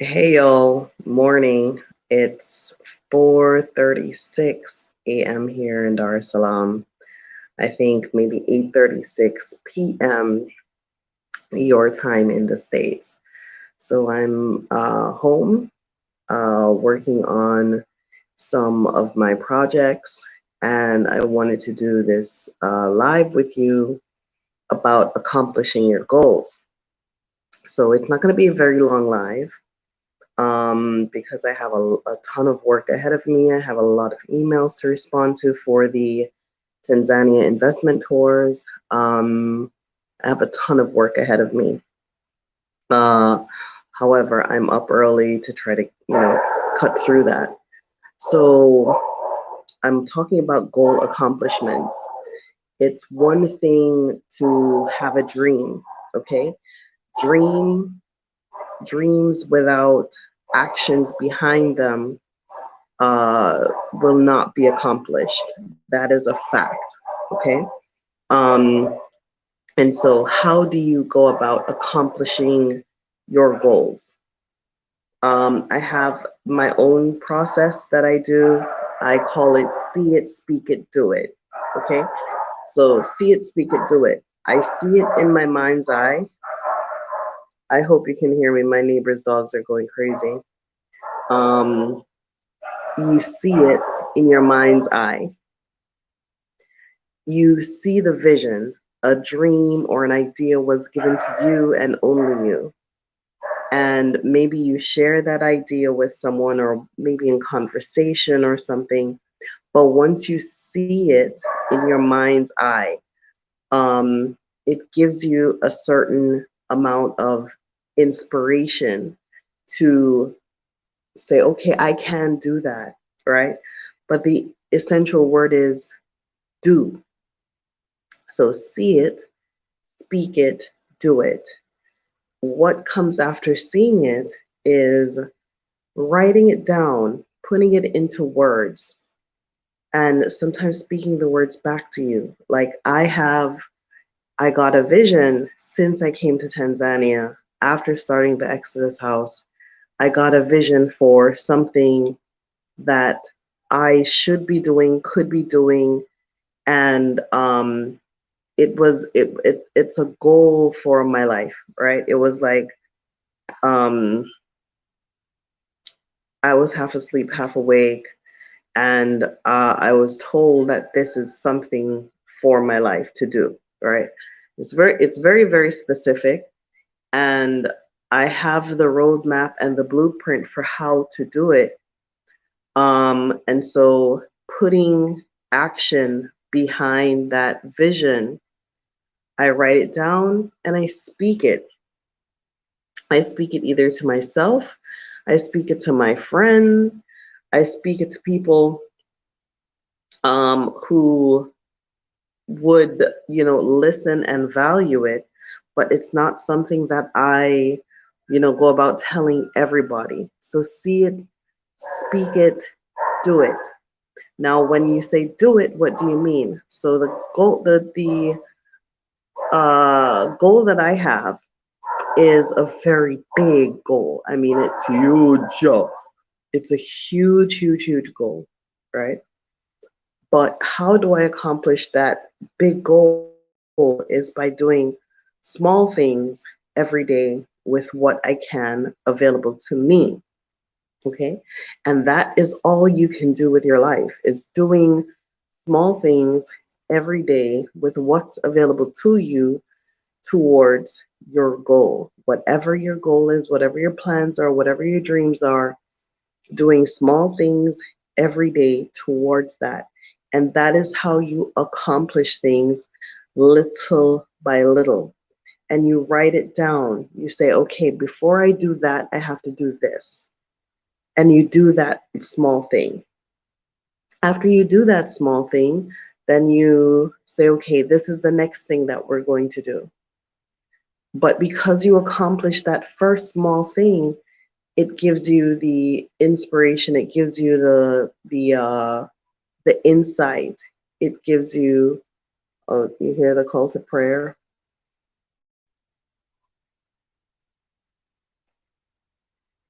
Hey yo, morning. It's 4:36 a.m. here in Dar es Salaam. I think maybe 8:36 p.m. your time in the States. So I'm home working on some of my projects, and I wanted to do this live with you about accomplishing your goals. So it's not going to be a very long live. Because I have a ton of work ahead of me. I have a lot of emails to respond to for the Tanzania investment tours. I have a ton of work ahead of me. Uh, However, I'm up early to try to, cut through that. So I'm talking about goal accomplishments. It's one thing to have a dream, okay? Dream Dreams without actions behind them will not be accomplished. That is a fact. Okay. Um, and so, how do you go about accomplishing your goals? I have my own process that I do. I call it see it, speak it, do it. Okay. So, see it, speak it, do it. I see it in my mind's eye. I hope you can hear me. My neighbor's dogs are going crazy. Um, you see it in your mind's eye. You see the vision, a dream or an idea was given to you and only you. And maybe you share that idea with someone or maybe in conversation or something. But once you see it in your mind's eye, it gives you a certain amount of inspiration to say, okay, I can do that, right? But the essential word is do. So see it, speak it, do it. What comes after seeing it is writing it down, putting it into words, and sometimes speaking the words back to you. Like I got a vision since I came to Tanzania after starting the Exodus House. I got a vision for something that I should be doing, could be doing, and it's a goal for my life, right? It was like um I was half asleep, half awake, and I was told that this is something for my life to do, right? It's very, very specific, and I have the roadmap and the blueprint for how to do it. And so putting action behind that vision, I write it down and I speak it. I speak it either to myself, I speak it to my friends, I speak it to people who would, listen and value it, but it's not something that I, go about telling everybody. So see it, speak it, do it. Now, when you say do it, what do you mean? So the goal that I have is a very big goal. I mean, it's huge. It's a huge, huge, huge goal, right? But how do I accomplish that big goal is by doing small things every day with what I can available to me. Okay. And that is all you can do with your life is doing small things every day with what's available to you towards your goal. Whatever your goal is, whatever your plans are, whatever your dreams are, doing small things every day towards that. And that is how you accomplish things little by little. And you write it down. You say, okay, before I do that, I have to do this. And you do that small thing. After you do that small thing, then you say, okay, this is the next thing that we're going to do. But because you accomplished that first small thing, it gives you the inspiration, it gives you the insight, it gives you, oh, you hear the call to prayer.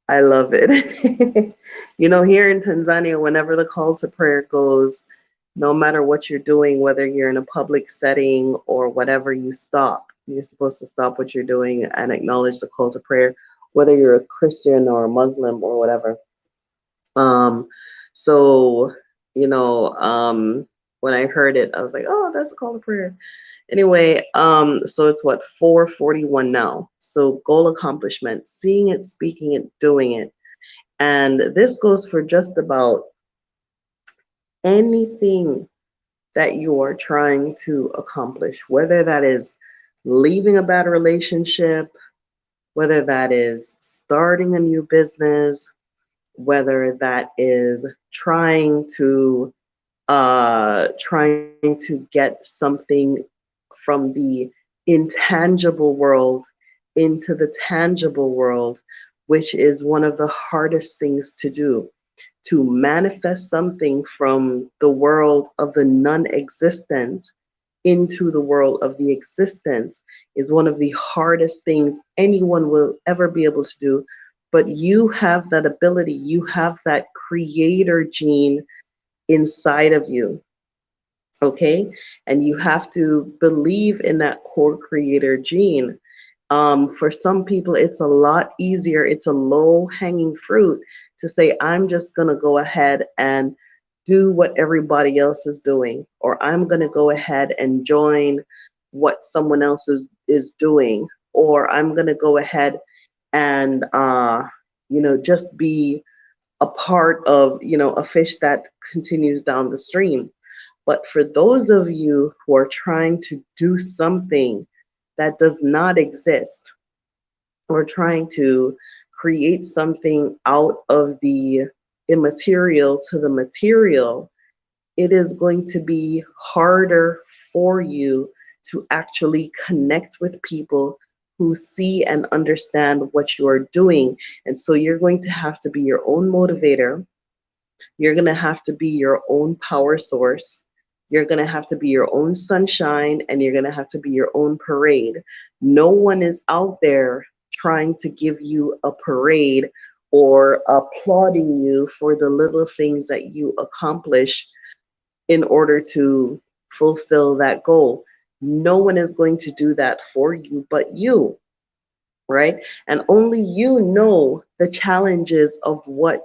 I love it. Here in Tanzania, whenever the call to prayer goes, no matter what you're doing, whether you're in a public setting or whatever, you stop. You're supposed to stop what you're doing and acknowledge the call to prayer, whether you're a Christian or a Muslim or whatever. Um, so, you know, um, when I heard it, I was like, oh, that's a call to prayer. Anyway, so it's what, 4:41 now. So goal accomplishment, seeing it, speaking it, doing it. And this goes for just about anything that you are trying to accomplish, whether that is leaving a bad relationship, whether that is starting a new business, whether that is trying to get something from the intangible world into the tangible world, which is one of the hardest things to do. To manifest something from the world of the non-existent into the world of the existence is one of the hardest things anyone will ever be able to do. But you have that ability, you have that creator gene inside of you. Okay, and you have to believe in that core creator gene. For some people, it's a lot easier, it's a low hanging fruit to say, I'm just going to go ahead and do what everybody else is doing, or I'm going to go ahead and join what someone else is doing, or I'm going to go ahead and, just be a part of, a fish that continues down the stream. But for those of you who are trying to do something that does not exist, or trying to create something out of the immaterial to the material, it is going to be harder for you to actually connect with people who see and understand what you are doing. And so you're going to have to be your own motivator. You're going to have to be your own power source. You're going to have to be your own sunshine, and you're going to have to be your own parade. No one is out there trying to give you a parade or applauding you for the little things that you accomplish in order to fulfill that goal. No one is going to do that for you but you, right? And only you know the challenges of what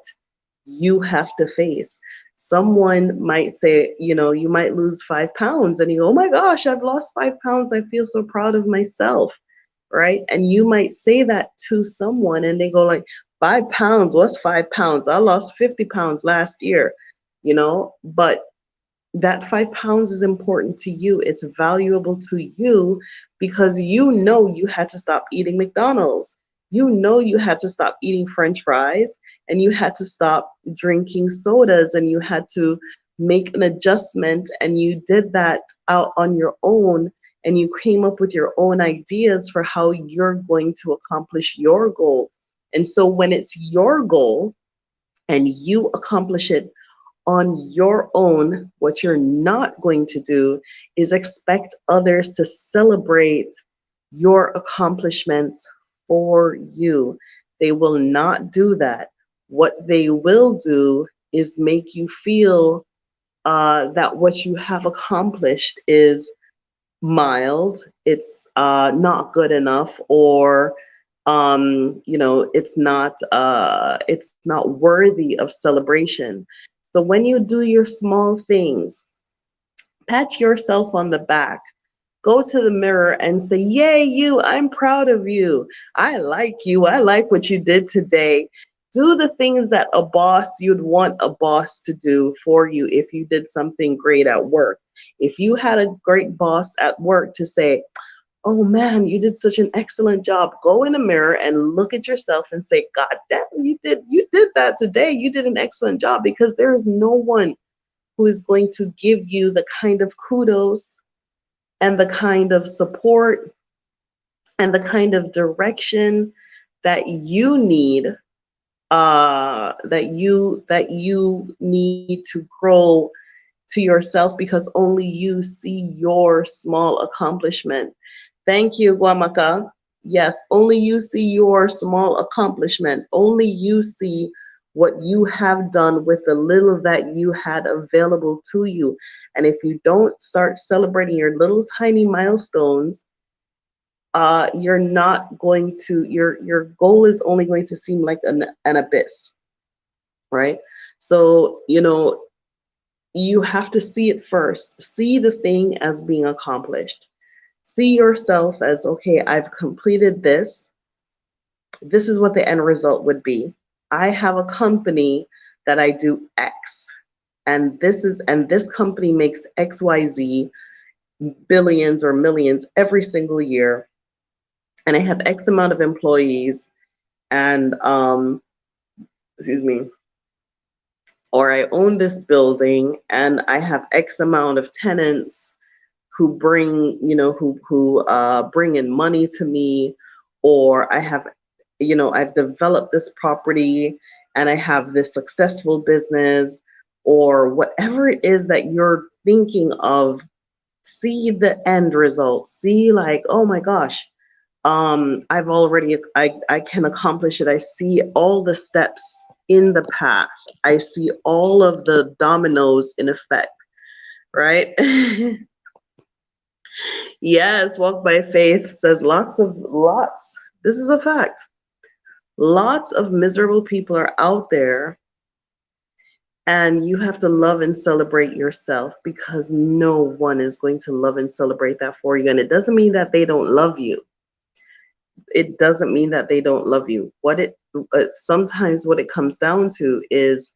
you have to face. Someone might say, you might lose 5 pounds, and you go, oh my gosh, I've lost 5 pounds. I feel so proud of myself, right? And you might say that to someone, and they go like, 5 pounds, what's 5 pounds? I lost 50 pounds last year, but that 5 pounds is important to you. It's valuable to you because you had to stop eating McDonald's. You had to stop eating French fries, and you had to stop drinking sodas, and you had to make an adjustment, and you did that out on your own, and you came up with your own ideas for how you're going to accomplish your goal. And so when it's your goal and you accomplish it on your own, what you're not going to do is expect others to celebrate your accomplishments for you. They will not do that. What they will do is make you feel that what you have accomplished is mild, it's not good enough, or it's not worthy of celebration. So when you do your small things, pat yourself on the back, go to the mirror and say, yay, you, I'm proud of you. I like you. I like what you did today. Do the things that you'd want a boss to do for you if you did something great at work. If you had a great boss at work to say, oh man, you did such an excellent job, go in the mirror and look at yourself and say, God damn, you did that today. You did an excellent job, because there is no one who is going to give you the kind of kudos and the kind of support and the kind of direction that you need, that you need to grow to yourself, because only you see your small accomplishment. Thank you, Guamaka. Yes, only you see your small accomplishment. Only you see what you have done with the little that you had available to you. And if you don't start celebrating your little tiny milestones, you're not going to, your goal is only going to seem like an abyss, right? So, you have to see it first. See the thing as being accomplished. See yourself as, okay, I've completed this. This is what the end result would be. I have a company that I do X, and this company makes XYZ billions or millions every single year, and I have X amount of employees, and excuse me, or I own this building and I have X amount of tenants who bring, who bring in money to me, or I have, I've developed this property and I have this successful business, or whatever it is that you're thinking of. See the end result. See, like, oh my gosh, I can accomplish it. I see all the steps in the path. I see all of the dominoes in effect, right? Yes, walk by faith says lots. This is a fact. Lots of miserable people are out there, and you have to love and celebrate yourself, because no one is going to love and celebrate that for you. And it doesn't mean that they don't love you. It doesn't mean that they don't love you. Sometimes what it comes down to is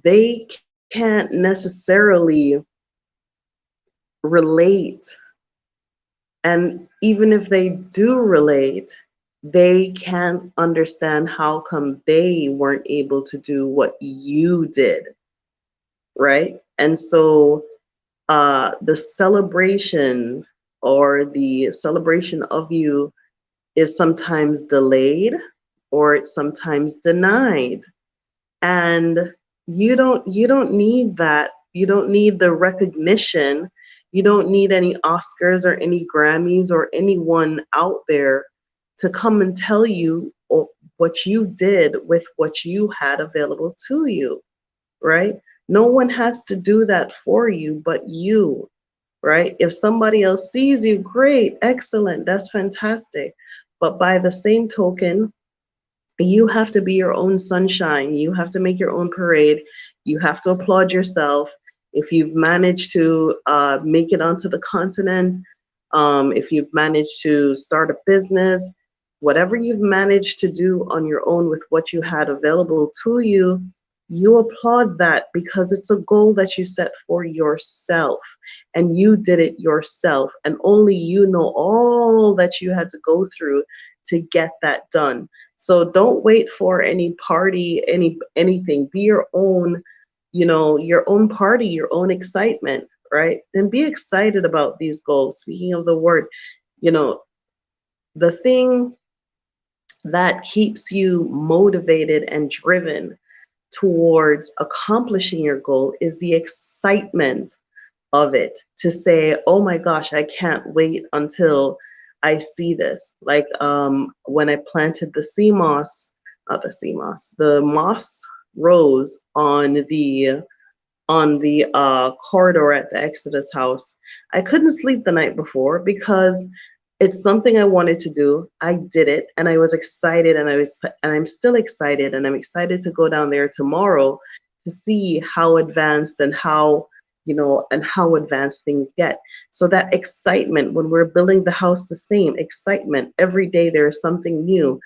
they can't necessarily relate. And even if they do relate, they can't understand how come they weren't able to do what you did, right? And so the celebration, or the celebration of you, is sometimes delayed, or it's sometimes denied. And you don't need that. You don't need the recognition. You don't need any Oscars or any Grammys or anyone out there to come and tell you what you did with what you had available to you, right? No one has to do that for you but you, right? If somebody else sees you, great, excellent, that's fantastic. But by the same token, you have to be your own sunshine. You have to make your own parade. You have to applaud yourself. If you've managed to make it onto the continent, if you've managed to start a business, whatever you've managed to do on your own with what you had available to you, you applaud that, because it's a goal that you set for yourself, and you did it yourself, and only you know all that you had to go through to get that done. So don't wait for any party, anything. Be your own, your own party, your own excitement, right? And be excited about these goals. Speaking of the word, you know, the thing that keeps you motivated and driven towards accomplishing your goal is the excitement of it, to say, oh my gosh, I can't wait until I see this. Like when I planted the sea moss, not the sea moss, the moss rose on the corridor at the Exodus house. I couldn't sleep the night before because it's something I wanted to do. I did it, and I was excited, and I'm still excited, and I'm excited to go down there tomorrow to see how advanced and how advanced things get. So that excitement, when we're building the house, the same excitement. Every day there's something new,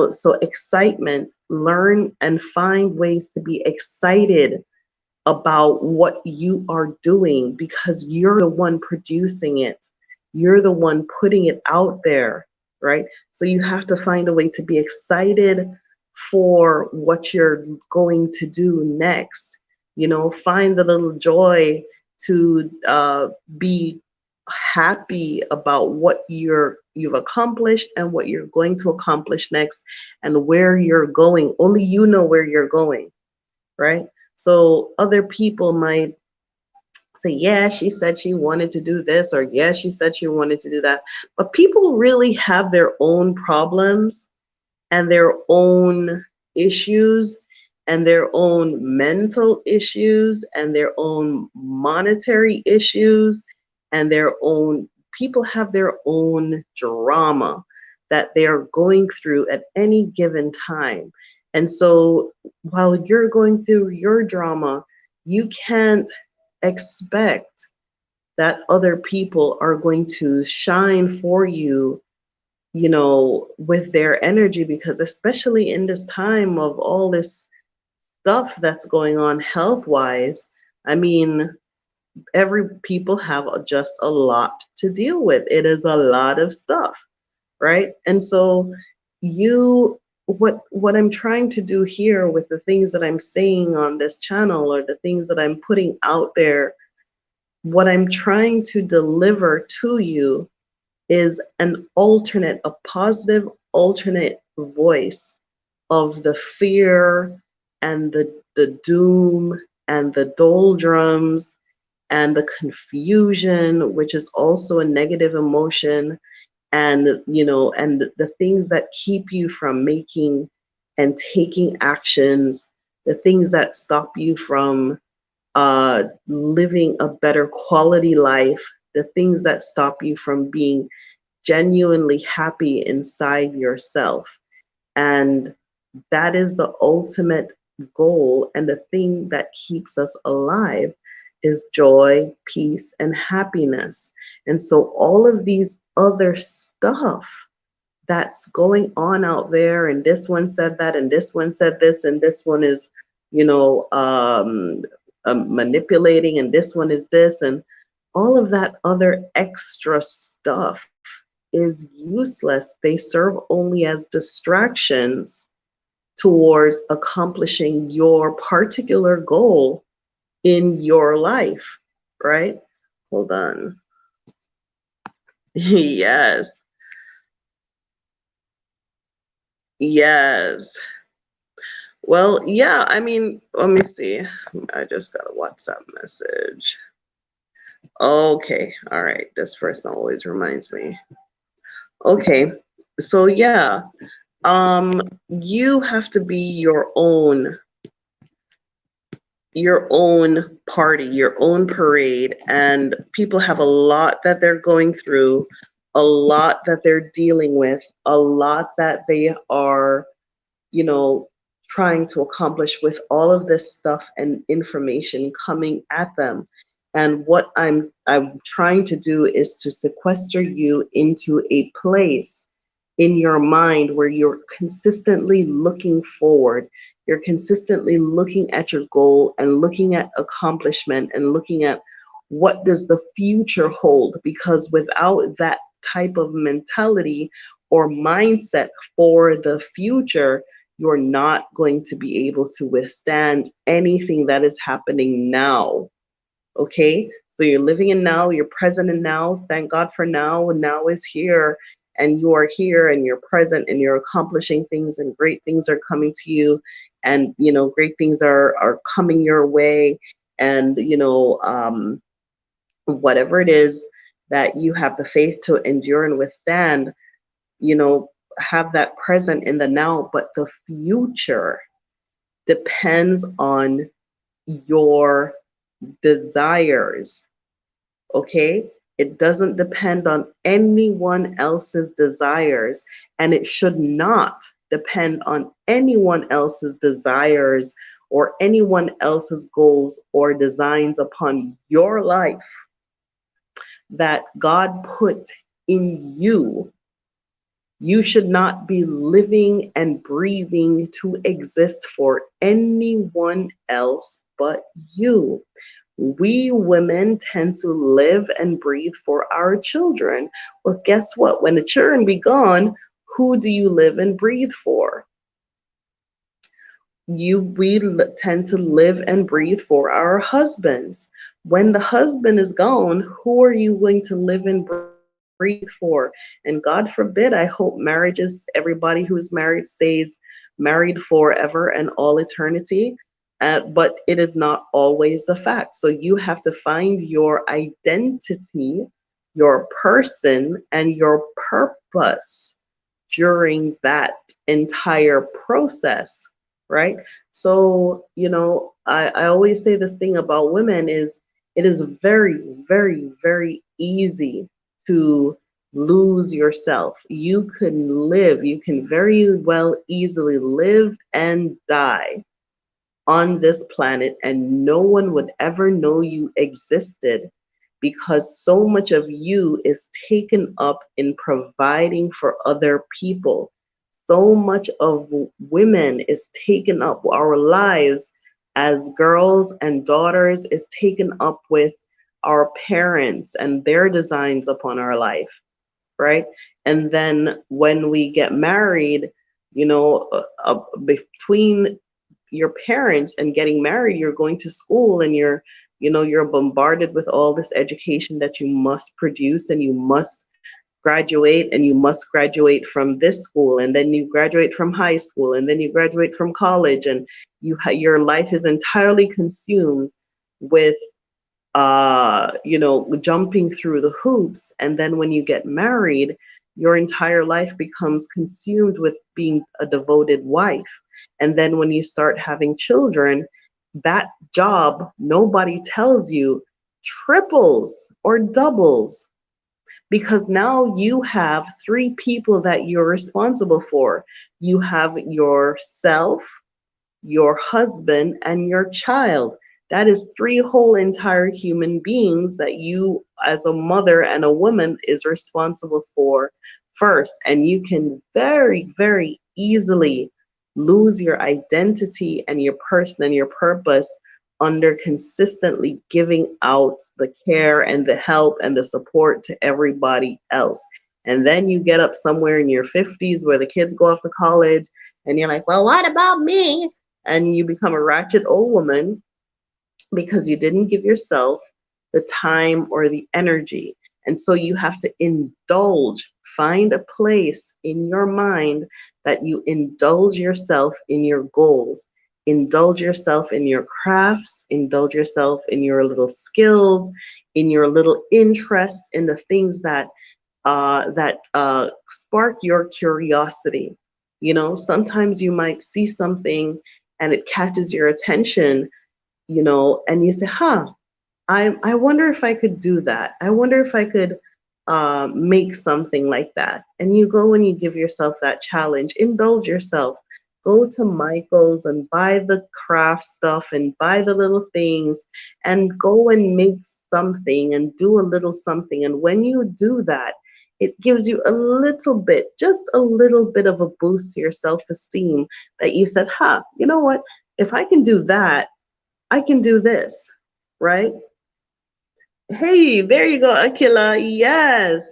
so excitement, learn and find ways to be excited about what you are doing, because you're the one producing it. You're the one putting it out there, right? So you have to find a way to be excited for what you're going to do next. Find the little joy to be happy about what you've accomplished and what you're going to accomplish next, and where you're going. Only you know where you're going, right? So other people might say, yeah, she said she wanted to do this, or yeah, she said she wanted to do that. But people really have their own problems and their own issues and their own mental issues and their own monetary issues and their own, people have their own drama that they are going through at any given time. And so while you're going through your drama, you can't expect that other people are going to shine for you, you know, with their energy, because especially in this time of all this stuff that's going on health wise, I mean, every people have just a lot to deal with. It is a lot of stuff, right? And so you, what I'm trying to do here with the things that I'm saying on this channel or the things that I'm putting out there, what I'm trying to deliver to you is an alternate, a positive alternate voice of the fear and the doom and the doldrums and the confusion, which is also a negative emotion, and you know, and the things that keep you from making and taking actions, the things that stop you from living a better quality life, the things that stop you from being genuinely happy inside yourself. And that is the ultimate goal. And the thing that keeps us alive is joy, peace, and happiness. And so all of these other stuff that's going on out there, and this one said that, and this one said this, and this one is, you know, manipulating, and this one is this, and all of that other extra stuff is useless. They serve only as distractions towards accomplishing your particular goal in your life, right? Hold on. Yes. Yes. Well, yeah, I mean, let me see. I just got a WhatsApp message. Okay. All right. This person always reminds me. Okay. So yeah, you have to be your own party, your own parade, and people have a lot that they're going through, a lot that they're dealing with, a lot that they are, you know, trying to accomplish with all of this stuff and information coming at them. And what I'm trying to do is to sequester you into a place in your mind where you're consistently looking forward, you're consistently looking at your goal and looking at accomplishment and looking at what does the future hold, because without that type of mentality or mindset for the future, you're not going to be able to withstand anything that is happening now. Okay? So you're living in now, you're present in now. Thank God for now. Now is here, and you are here and you're present and you're accomplishing things, and great things are coming to you, and you know, great things are coming your way. And you know, whatever it is that you have the faith to endure and withstand, you know, have that present in the now. But the future depends on your desires, okay? It doesn't depend on anyone else's desires, and it should not depend on anyone else's desires or anyone else's goals or designs upon your life that God put in you. You should not be living and breathing to exist for anyone else but you. We women tend to live and breathe for our children. Well, guess what? When the children be gone, who do you live and breathe for? We tend to live and breathe for our husbands. When the husband is gone, who are you going to live and breathe for? And God forbid, I hope marriages, everybody who's married stays married forever and all eternity. but it is not always the fact. So you have to find your identity, your person, and your purpose during that entire process, right? So, I always say this thing about women is it is very, very, very easy to lose yourself. You can very well easily live and die on this planet, and no one would ever know you existed because so much of you is taken up in providing for other people. So much of women is taken up, our lives as girls and daughters is taken up with our parents and their designs upon our life, right? And then when we get married, between your parents and getting married, you're going to school and you're bombarded with all this education that you must produce, and you must graduate, and you must graduate from this school, and then you graduate from high school, and then you graduate from college, and your life is entirely consumed with jumping through the hoops. And then when you get married, your entire life becomes consumed with being a devoted wife. And then when you start having children, that job, nobody tells you, triples or doubles, because now you have three people that you're responsible for. You have yourself, your husband, and your child. That is three whole entire human beings that you, as a mother and a woman, is responsible for first. And you can very, very easily lose your identity and your person and your purpose under consistently giving out the care and the help and the support to everybody else. And then you get up somewhere in your 50s where the kids go off to college, and you're like, well, what about me? And you become a ratchet old woman because you didn't give yourself the time or the energy. And so you have to indulge, find a place in your mind that you indulge yourself in your goals, indulge yourself in your crafts, indulge yourself in your little skills, in your little interests, in the things that spark your curiosity. Sometimes you might see something and it catches your attention, and you say, huh, I wonder if I could do that. I wonder if I could make something like that. And you go and you give yourself that challenge, indulge yourself. Go to Michael's and buy the craft stuff and buy the little things and go and make something and do a little something. And when you do that, it gives you a little bit, just a little bit of a boost to your self-esteem that you said, huh, you know what? If I can do that, I can do this, right? Hey, there you go, Akila. Yes.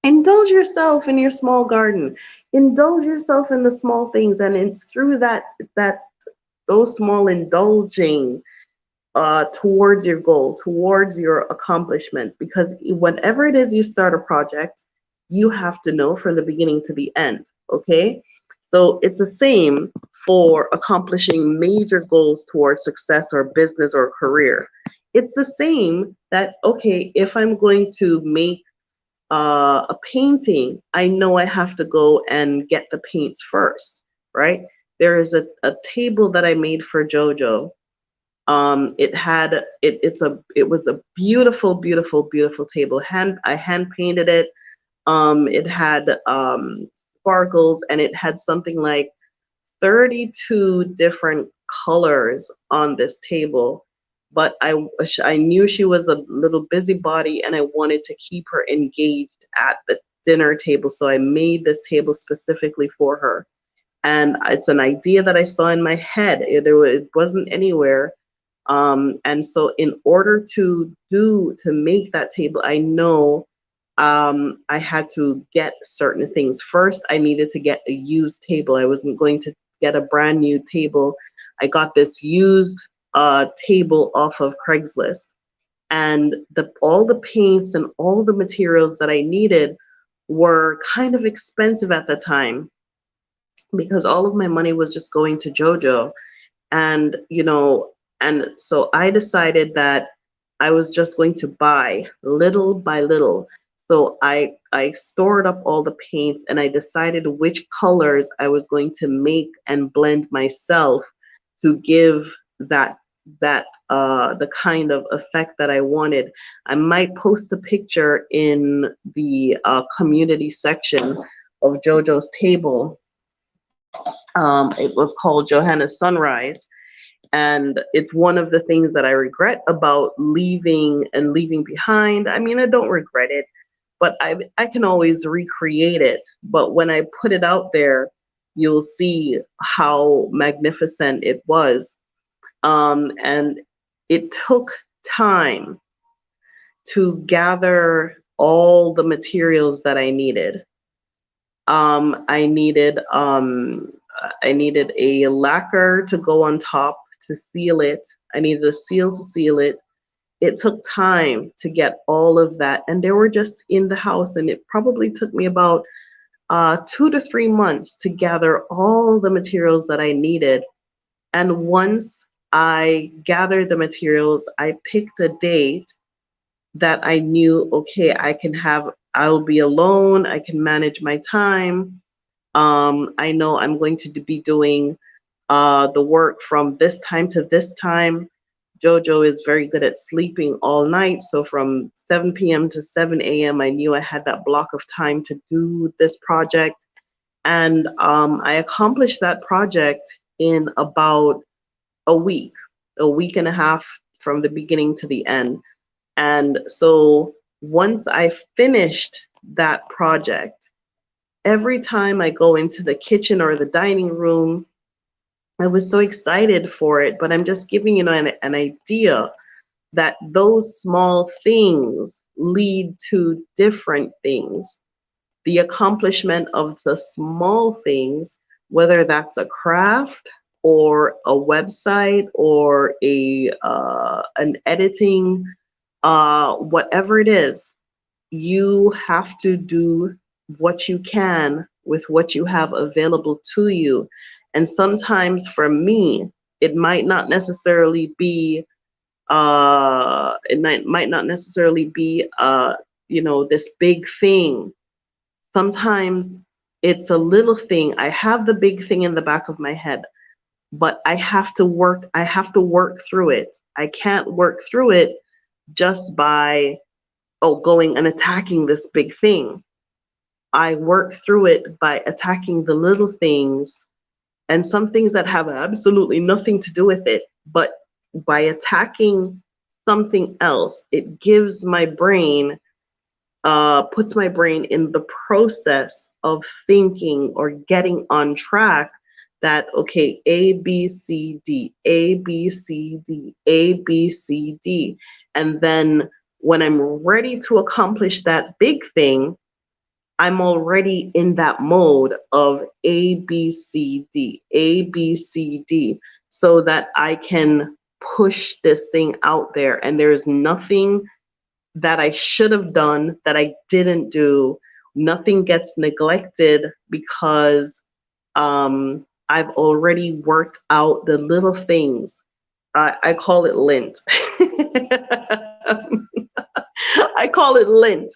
Indulge yourself in your small garden. Indulge yourself in the small things, and it's through that those small indulging towards your goal, towards your accomplishments. Because whenever it is you start a project, you have to know from the beginning to the end. Okay, so it's the same for accomplishing major goals towards success or business or career. It's the same that, okay, if I'm going to make a painting, I know I have to go and get the paints first, right? There is a table that I made for JoJo. It was a beautiful, beautiful, beautiful table. I hand painted it. It had sparkles, and it had something like 32 different colors on this table. But I knew she was a little busybody, and I wanted to keep her engaged at the dinner table. So I made this table specifically for her. And it's an idea that I saw in my head. It wasn't anywhere. And so in order to make that table, I know I had to get certain things. First, I needed to get a used table. I wasn't going to get a brand new table. I got this used table off of Craigslist. And all the paints and all the materials that I needed were kind of expensive at the time because all of my money was just going to JoJo. And, and so I decided that I was just going to buy little by little. So I stored up all the paints and I decided which colors I was going to make and blend myself to give the kind of effect that I wanted. I might post a picture in the community section of JoJo's table. It was called Johanna's Sunrise, and it's one of the things that I regret about leaving behind. I mean, I don't regret it, but I can always recreate it. But when I put it out there, you'll see how magnificent it was. And it took time to gather all the materials that I needed. Um, I needed um, I needed a lacquer to go on top to seal it. I needed a seal to seal it. It took time to get all of that, and they were just in the house, and it probably took me about 2 to 3 months to gather all the materials that I needed. And once I gathered the materials, I picked a date that I knew, okay, I'll be alone, I can manage my time. I know I'm going to be doing the work from this time to this time. Jojo is very good at sleeping all night. So from 7 p.m. to 7 a.m., I knew I had that block of time to do this project. And I accomplished that project in about a week and a half from the beginning to the end. And so once I finished that project, every time I go into the kitchen or the dining room, I was so excited for it. But I'm just giving you an idea that those small things lead to different things. The accomplishment of the small things, whether that's a craft or a website or an editing, whatever it is, you have to do what you can with what you have available to you. And sometimes for me, it might not necessarily be might not necessarily be this big thing. Sometimes it's a little thing. I have the big thing in the back of my head, but I have to work through it. I can't work through it just by going and attacking this big thing. I work through it by attacking the little things and some things that have absolutely nothing to do with it. But by attacking something else, it gives my brain, puts my brain in the process of thinking or getting on track that, okay, A, B, C, D, A, B, C, D, A, B, C, D. And then when I'm ready to accomplish that big thing, I'm already in that mode of A, B, C, D, A, B, C, D, so that I can push this thing out there. And there's nothing that I should have done that I didn't do. Nothing gets neglected because I've already worked out the little things. I call it lint. I call it lint.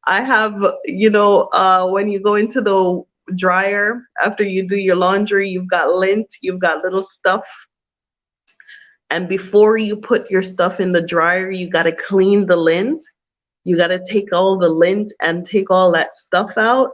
I have, when you go into the dryer after you do your laundry, you've got lint, you've got little stuff. And before you put your stuff in the dryer, you got to clean the lint. You got to take all the lint and take all that stuff out.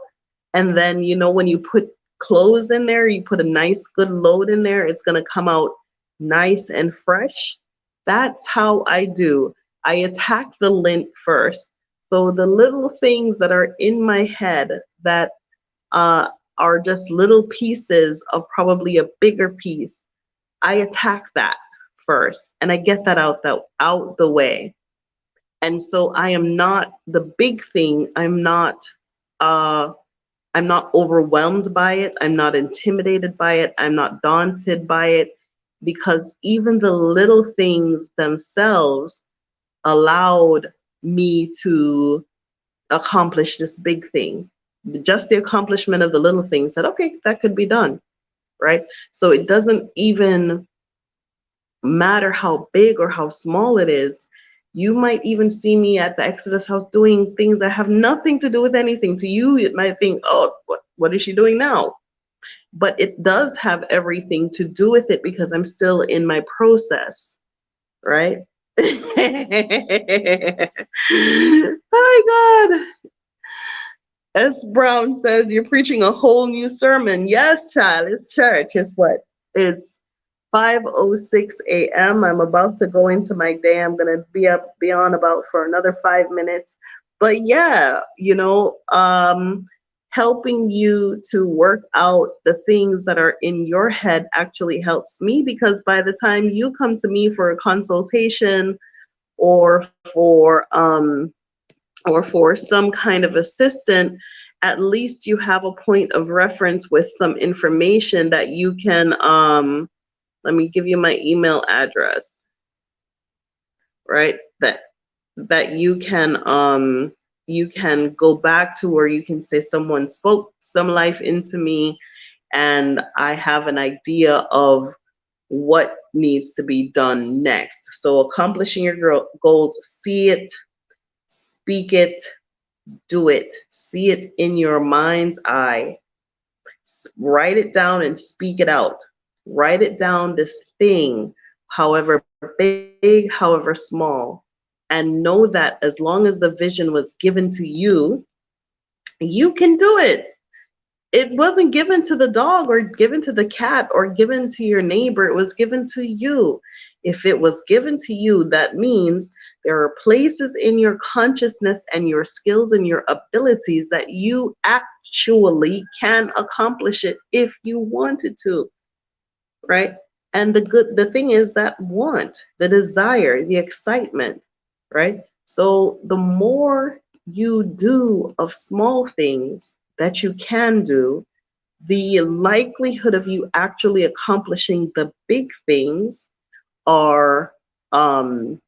And then, when you put clothes in there, you put a nice good load in there, it's going to come out nice and fresh. That's how I do. I attack the lint first. So the little things that are in my head that are just little pieces of probably a bigger piece, I attack that first and I get that out the way. And so I am not the big thing. I'm not overwhelmed by it. I'm not intimidated by it. I'm not daunted by it, because even the little things themselves allowed me to accomplish this big thing. Just the accomplishment of the little things said, okay, that could be done, right? So it doesn't even matter how big or how small it is. You might even see me at the Exodus house doing things that have nothing to do with anything. To you, it might think, oh, what is she doing now? But it does have everything to do with it because I'm still in my process, right? Oh my God. S. Brown says, you're preaching a whole new sermon. Yes, child, it's church. It's what? It's 5:06 a.m. I'm about to go into my day. I'm gonna be on about for another 5 minutes. But yeah, helping you to work out the things that are in your head actually helps me, because by the time you come to me for a consultation or for some kind of assistant, at least you have a point of reference with some information that you can let me give you my email address, right? That you can go back to, or you can say someone spoke some life into me and I have an idea of what needs to be done next. So accomplishing your goals, see it, speak it, do it. See it in your mind's eye. Write it down and speak it out. Write it down, this thing, however big, however small, and know that as long as the vision was given to you, you can do it. It wasn't given to the dog or given to the cat or given to your neighbor. It was given to you. If it was given to you, that means there are places in your consciousness and your skills and your abilities that you actually can accomplish it if you wanted to, right? And the thing is that want, the desire, the excitement, right? So the more you do of small things that you can do, the likelihood of you actually accomplishing the big things are um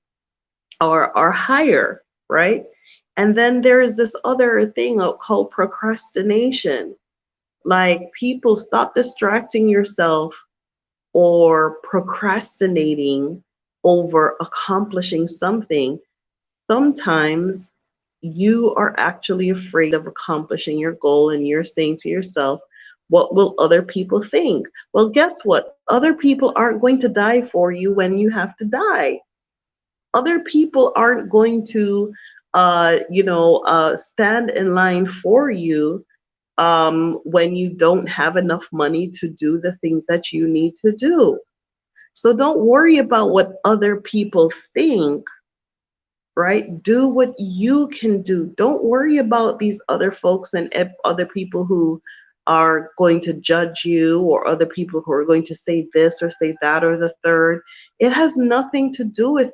are higher, right? And then there is this other thing called procrastination. Like, people, stop distracting yourself or procrastinating over accomplishing something. Sometimes you are actually afraid of accomplishing your goal and you're saying to yourself, what will other people think? Well, guess what? Other people aren't going to die for you when you have to die. Other people aren't going to, stand in line for you when you don't have enough money to do the things that you need to do. So don't worry about what other people think, right? Do what you can do. Don't worry about these other folks and other people who are going to judge you, or other people who are going to say this or say that or the third. It has nothing to do with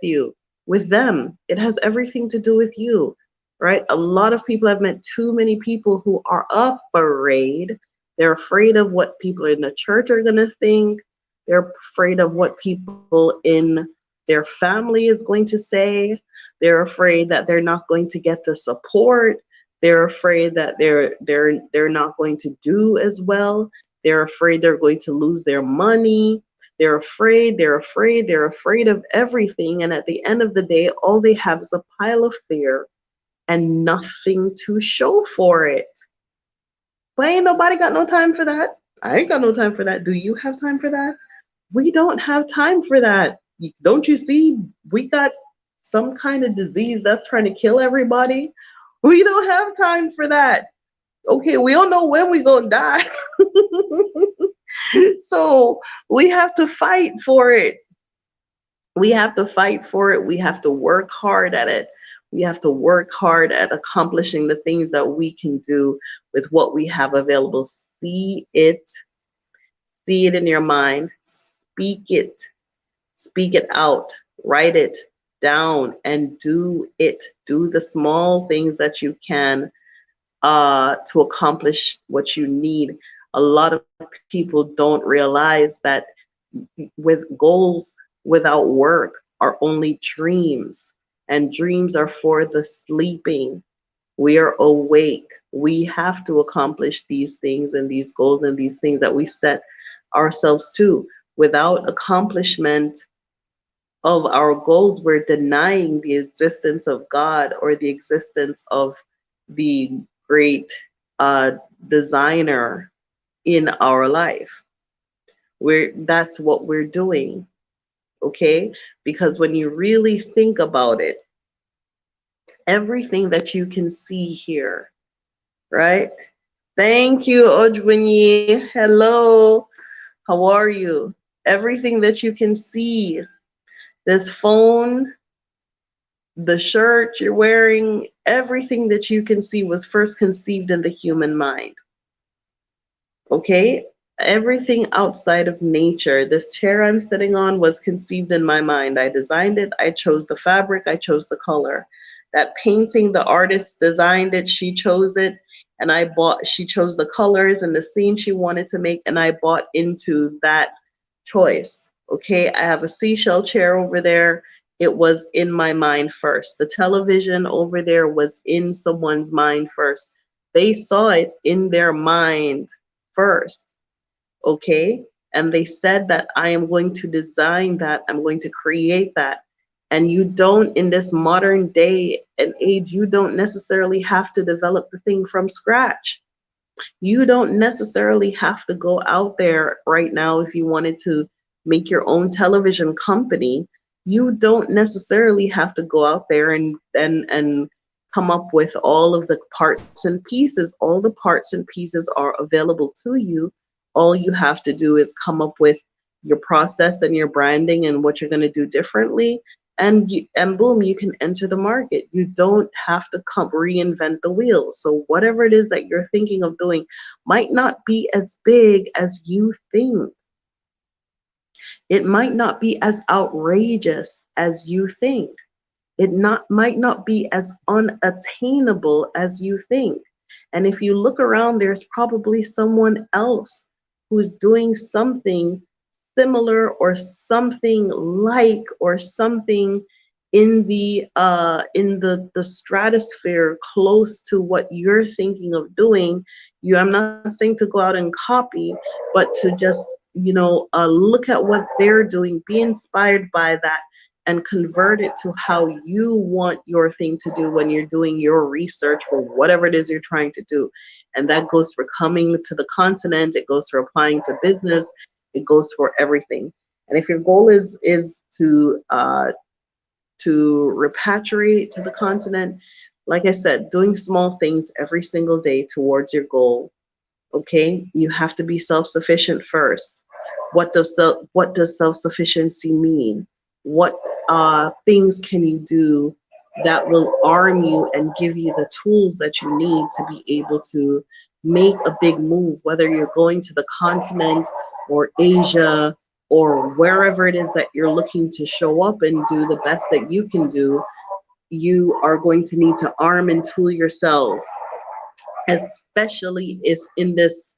them. It has everything to do with you, right? A lot of people, I've met too many people who are afraid. They're afraid of what people in the church are going to think. They're afraid of what people in their family is going to say. They're afraid that they're not going to get the support. They're afraid that they're not going to do as well. They're afraid they're going to lose their money. They're afraid of everything. And at the end of the day, all they have is a pile of fear and nothing to show for it. But ain't nobody got no time for that. I ain't got no time for that. Do you have time for that? We don't have time for that. Don't you see? We got some kind of disease that's trying to kill everybody. We don't have time for that. Okay, we don't know when we're gonna die. So we have to fight for it. We have to fight for it. We have to work hard at it. We have to work hard at accomplishing the things that we can do with what we have available. See it in your mind, speak it out, write it down, and do it. Do the small things that you can to accomplish what you need. A lot of people don't realize that with goals without work are only dreams, and dreams are for the sleeping. We are awake. We have to accomplish these things and these goals and these things that we set ourselves to. Without accomplishment, of our goals, we're denying the existence of God or the existence of the great uh, designer in our life. That's what we're doing, okay? Because when you really think about it, everything that you can see here, right? Thank you, Ojwini. Hello. How are you? Everything that you can see, this phone, the shirt you're wearing, everything that you can see was first conceived in the human mind. Okay? Everything outside of nature, this chair I'm sitting on was conceived in my mind. I designed it, I chose the fabric, I chose the color. That painting, the artist designed it, she chose it, and she chose the colors and the scene she wanted to make, and I bought into that choice. Okay, I have a seashell chair over there. It was in my mind first. The television over there was in someone's mind first. They saw it in their mind first, okay? And they said that I am going to design that, I'm going to create that. And you don't, in this modern day and age, you don't necessarily have to develop the thing from scratch. You don't necessarily have to go out there right now if you wanted to make your own television company. You don't necessarily have to go out there and come up with all of the parts and pieces. All the parts and pieces are available to you. All you have to do is come up with your process and your branding and what you're going to do differently, and boom, you can enter the market. You don't have to reinvent the wheel. So whatever it is that you're thinking of doing might not be as big as you think. It might not be as outrageous as you think. Might not be as unattainable as you think. And if you look around, there's probably someone else who's doing something similar or something like or something in the stratosphere close to what you're thinking of doing. I'm not saying to go out and copy, but to just look at what they're doing, be inspired by that, and convert it to how you want your thing to do when you're doing your research for whatever it is you're trying to do. And that goes for coming to the continent, it goes for applying to business, it goes for everything. And if your goal is to repatriate to the continent, like I said, doing small things every single day towards your goal. Okay, you have to be self-sufficient first. What does self-sufficiency mean? What things can you do that will arm you and give you the tools that you need to be able to make a big move, whether you're going to the continent or Asia or wherever it is that you're looking to show up and do the best that you can do. You are going to need to arm and tool yourselves, especially is in this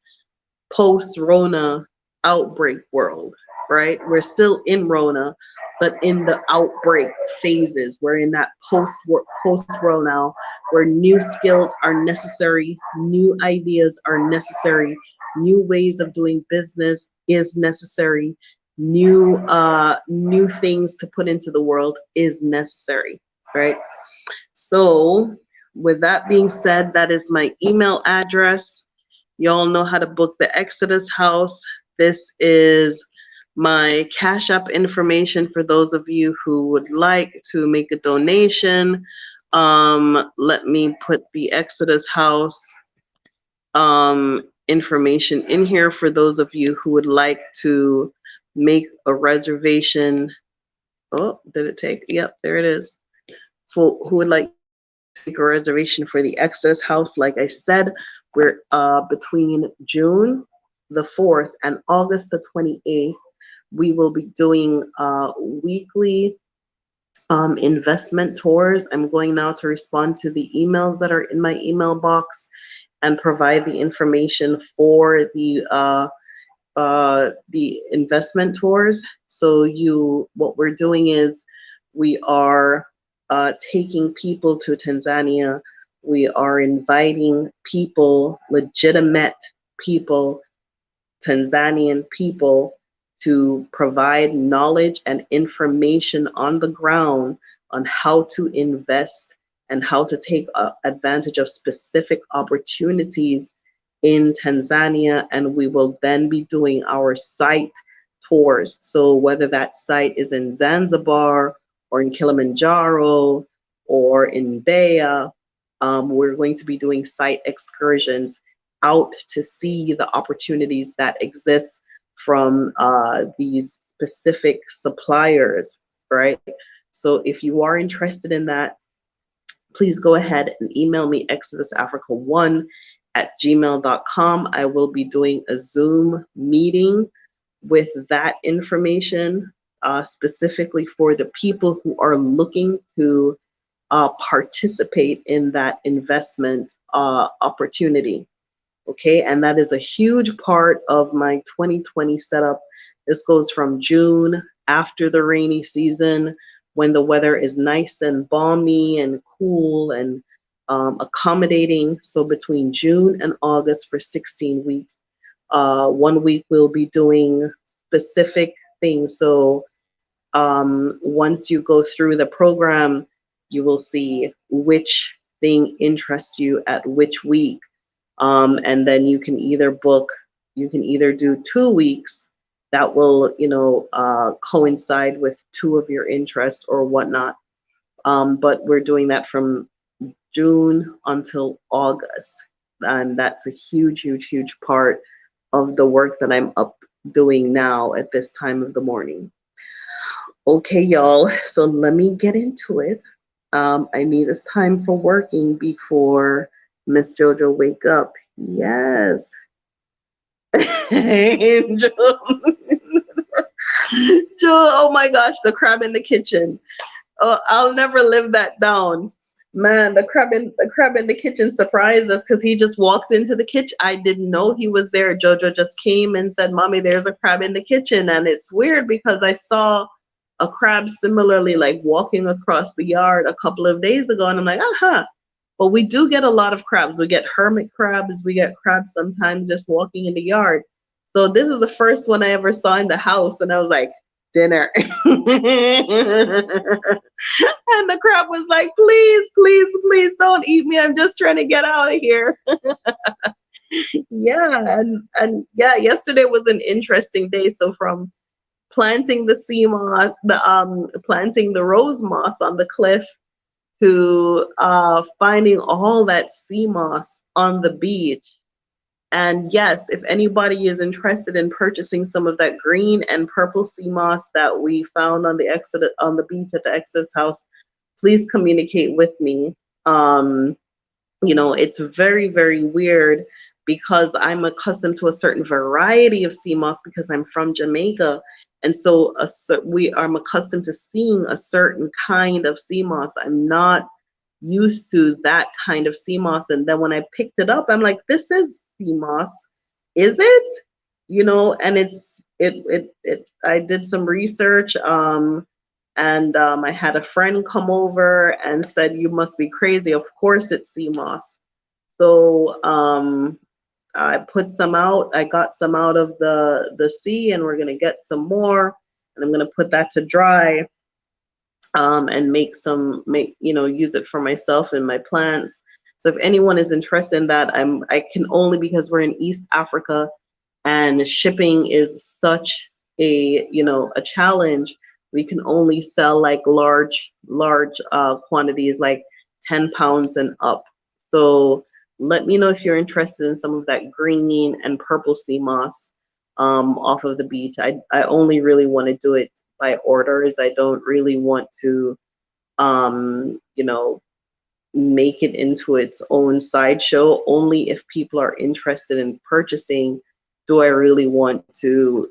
post-Rona outbreak world, right? We're still in Rona, but in the outbreak phases. We're in that post-world now, where new skills are necessary, new ideas are necessary, new ways of doing business is necessary, new things to put into the world is necessary, right? So with that being said, that is my email address. Y'all know how to book the Exodus House. This is my Cash App information for those of you who would like to make a donation. Let me put the Exodus House information in here for those of you who would like to make a reservation. Oh, did it take? Yep, there it is. For who would like to make a reservation for the Exodus House. Like I said, we're between June the 4th and August the 28th. We will be doing weekly investment tours. I'm going now to respond to the emails that are in my email box and provide the information for the investment tours. So what we're doing is we are taking people to Tanzania. We are inviting people, legitimate people, Tanzanian people, to provide knowledge and information on the ground on how to invest and how to take advantage of specific opportunities in Tanzania. And we will then be doing our site tours. So whether that site is in Zanzibar or in Kilimanjaro or in Mbeya, we're going to be doing site excursions out to see the opportunities that exist from these specific suppliers, right? So if you are interested in that, please go ahead and email me exodusafrica1@gmail.com. I will be doing a Zoom meeting with that information specifically for the people who are looking to participate in that investment opportunity. Okay, and that is a huge part of my 2020 setup. This goes from June after the rainy season when the weather is nice and balmy and cool and accommodating. So between June and August for 16 weeks. 1 week we'll be doing specific things. So once you go through the program, you will see which thing interests you at which week. And then you can either do 2 weeks that will, coincide with two of your interests or whatnot. But we're doing that from June until August. And that's a huge, huge, huge part of the work that I'm up doing now at this time of the morning. Okay, y'all, so let me get into it. I need this time for working before Miss Jojo wake up. Yes. Angel. Joe, oh my gosh, the crab in the kitchen. Oh, I'll never live that down. Man, the crab in the kitchen surprised us because he just walked into the kitchen. I didn't know he was there. Jojo just came and said, "Mommy, there's a crab in the kitchen." And it's weird because I saw a crab similarly like walking across the yard a couple of days ago, and I'm like, uh-huh. But we do get a lot of crabs. We get hermit crabs. We get crabs sometimes just walking in the yard. So this is the first one I ever saw in the house, and I was like, dinner. And the crab was like, please, please, please don't eat me. I'm just trying to get out of here. Yeah, and yeah, yesterday was an interesting day. So from planting the sea moss, planting the rose moss on the cliff, to finding all that sea moss on the beach. And yes, if anybody is interested in purchasing some of that green and purple sea moss that we found on the beach at the Exodus house, please communicate with me. It's very, very weird because I'm accustomed to a certain variety of sea moss because I'm from Jamaica. And so I'm accustomed to seeing a certain kind of sea moss. I'm not used to that kind of sea moss. And then when I picked it up, I'm like, this is sea moss, is it? And I did some research, and I had a friend come over and said, you must be crazy. Of course it's sea moss. So I put some out. I got some out of the sea, and we're gonna get some more, and I'm gonna put that to dry, and use it for myself and my plants. So if anyone is interested in that, I can only, because we're in East Africa and shipping is such a challenge. We can only sell like large quantities, like 10 pounds and up. So let me know if you're interested in some of that green and purple sea moss off of the beach. I only really want to do it by orders. I don't really want to make it into its own sideshow. Only if people are interested in purchasing do I really want to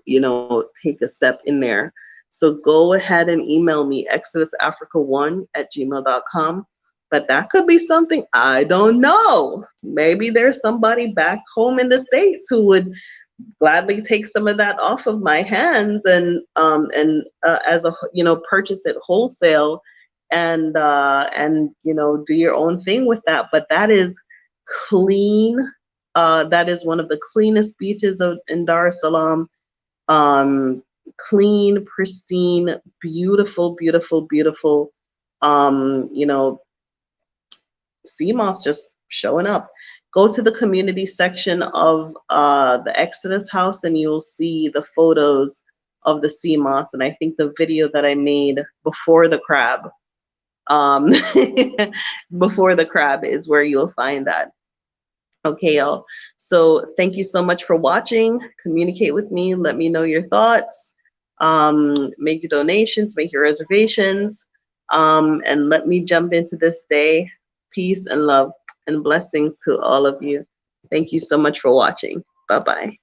take a step in there. So go ahead and email me exodusafrica1@gmail.com. But that could be something, I don't know. Maybe there's somebody back home in the States who would gladly take some of that off of my hands and purchase it wholesale and do your own thing with that. But that is clean. That is one of the cleanest beaches in Dar es Salaam. clean, pristine, beautiful, beautiful, beautiful, you know, sea moss just showing up. Go to the community section of the Exodus house and you'll see the photos of the sea moss. And I think the video that I made before the crab, um, before the crab is where you'll find that. Okay, y'all. So thank you so much for watching. Communicate with me. Let me know your thoughts. Make your donations, make your reservations, and let me jump into this day. Peace and love and blessings to all of you. Thank you so much for watching. Bye-bye.